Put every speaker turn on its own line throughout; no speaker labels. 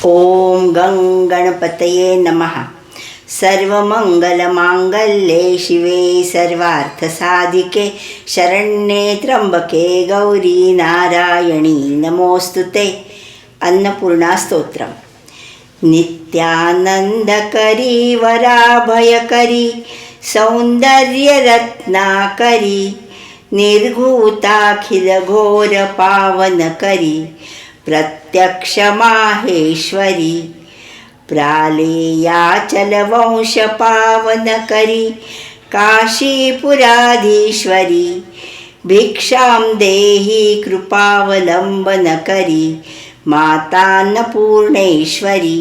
ओम गं गणपतये नमः. सर्वमंगलमांगल्ये शिवे सर्वार्थसाधिके शरण्ये त्र्यंबके गौरी नारायणी नमोस्तुते. अन्नपूर्णा स्तोत्रम. नित्यानंदकरी वराभयकरी सौंदर्यरत्नाकरी निर्घूताखिल घोर पावनकरी प्रत्यक्ष माहेश्वरी प्रालेयाचलवंश पावनकरी काशीपुराधीश्वरी भिक्षां देहि कृपावलंबनकरी मातान्नपूर्णेश्वरी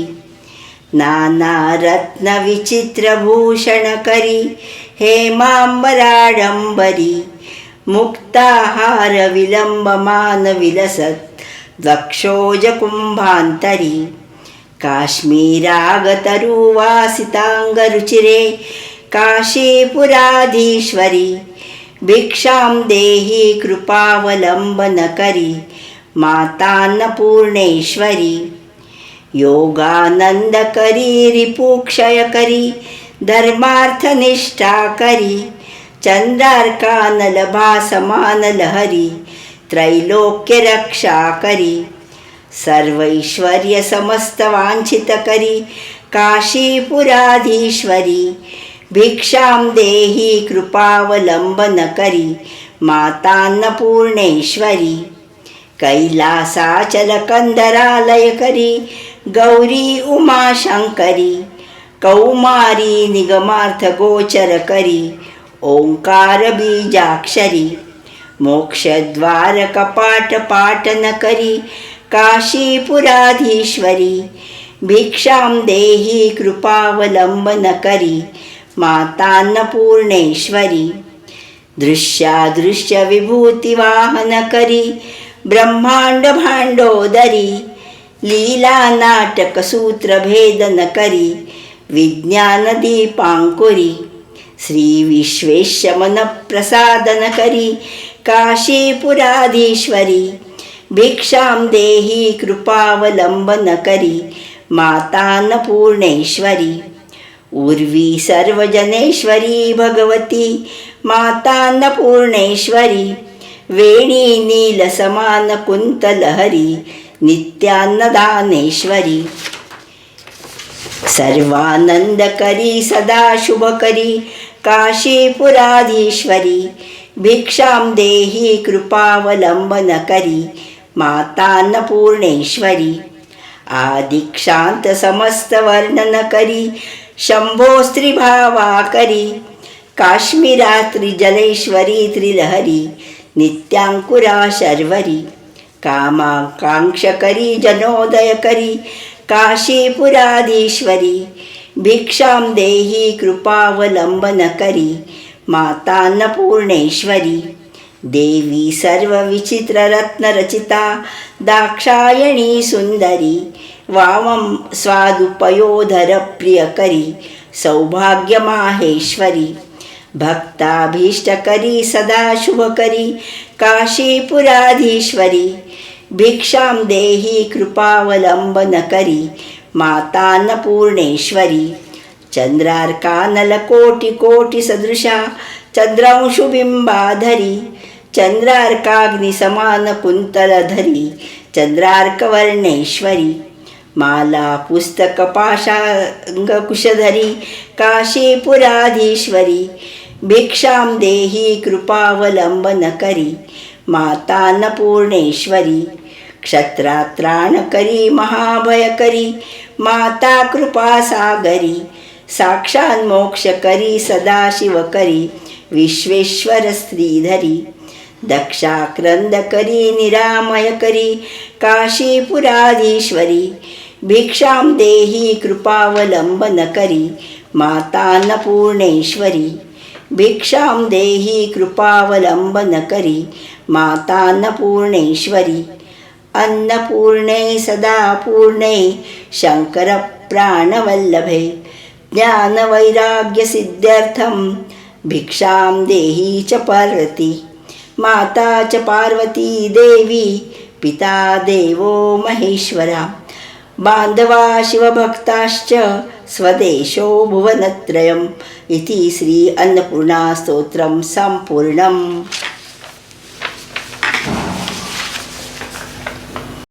नानारत्नविचित्रभूषणकरी हेमाम्बराडम्बरी मुक्ताहार विलंबमान विलसत् वक्षोजकुम्भान्तरी काश्मीरागतरुवासिताङ्गरुचिरे काशीपुराधीश्वरी भिक्षां देहि कृपावलंबनकरी मातान्नपूर्णेश्वरी योगानन्दकरी रिपुक्षयकरी धर्मार्थनिष्ठाकरी चन्द्रार्कानलभासमानलहरी त्रैलोक्यरक्षाकरी सर्वैश्वर्यसमस्तवाञ्छितकरी काशीपुराधीश्वरी भिक्षां देहि कृपावलंबनकरी मातान्नपूर्णेश्वरी कैलासाचलकन्दरालयकरी गौरी उमाशंकरी कौमारी निगमार्थगोचरकरी ओंकारबीजाक्षरी मोक्षद्वारकपाटपाटनकरी काशीपुराधीश्वरी भिक्षां देहि कृपावलंबनकरी मातान्नपूर्णेश्वरी दृश्यादृश्यविभूतिवाहनकरी ब्रह्माण्डभाण्डोदरी लीलानाटकसूत्रभेदनकरी विज्ञानदीपाङ्कुरी श्रीविश्वेशमनप्रसादनकरी काशीपुराधीश्वरी भिक्षां देहि कृपावलंबनकरी मातान्नपूर्णेश्वरी उर्वी सर्वजनेश्वरी भगवती मातान्नपूर्णेश्वरी वेणी नीलसमानकुन्तलहरी नित्यान्नदानेश्वरी सर्वानंदकरी सदाशुभकरी काशीपुराधीश्वरी भिक्षां देहि कृपावलंबनकरी मातान्नपूर्णेश्वरी आदिक्षांत समस्तवर्णनकरी शंभोस्त्रिभावाकरी काश्मीरात्रिजलेश्वरी त्रिलहरी नित्यांकुरा शर्वरी कामाकांक्षकरी जनोदयकरी काशीपुराधीश्वरी भिक्षां देहि कृपावलंबनकरी मातान्नपूर्णेश्वरी देवी सर्वविचित्ररत्नरचिता दाक्षायणी सुंदरी वामं स्वादुपयोधरप्रियकरी सौभाग्यमाहेश्वरी भक्ताभीष्टकरी सदाशुभकरी काशीपुराधीश्वरी भिक्षां देहि कृपावलंबनकरी मातान्नपूर्णेश्वरी चन्द्रार्कानलकोटिकोटिसदृशा चन्द्रांशुबिम्बाधरी चन्द्रार्काग्निसमानकुन्तलधरी चन्द्रार्कवर्णेश्वरी माला पुस्तकपाशाङ्कुशधरी काशीपुराधीश्वरी भिक्षां देहि कृपावलंबनकरी मातान्नपूर्णेश्वरी क्षत्रात्राणकरी महाभयकरी माता कृपासागरी साक्षान्मोक्षकरी सदाशिवकरी विश्वेश्वर श्रीधरी दक्षाक्रंदकरी निरामयकरी काशीपुराधीश्वरी भिक्षां देहि कृपावलंबनकरी मातान्नपूर्णेश्वरी भिक्षां देहि कृपावलंबनकरी मातान्नपूर्णेश्वरी अन्नपूर्णे सदापूर्णे शङ्करप्राणवल्लभे ज्ञानवैराग्यसिद्ध्यर्थं भिक्षां देहि च पार्वती माता च पार्वती देवी पिता देवो महेश्वरा बान्धवा शिवभक्ताश्च स्वदेशो भुवनत्रयम् इति श्री अन्नपूर्णा स्तोत्रं सम्पूर्णम्.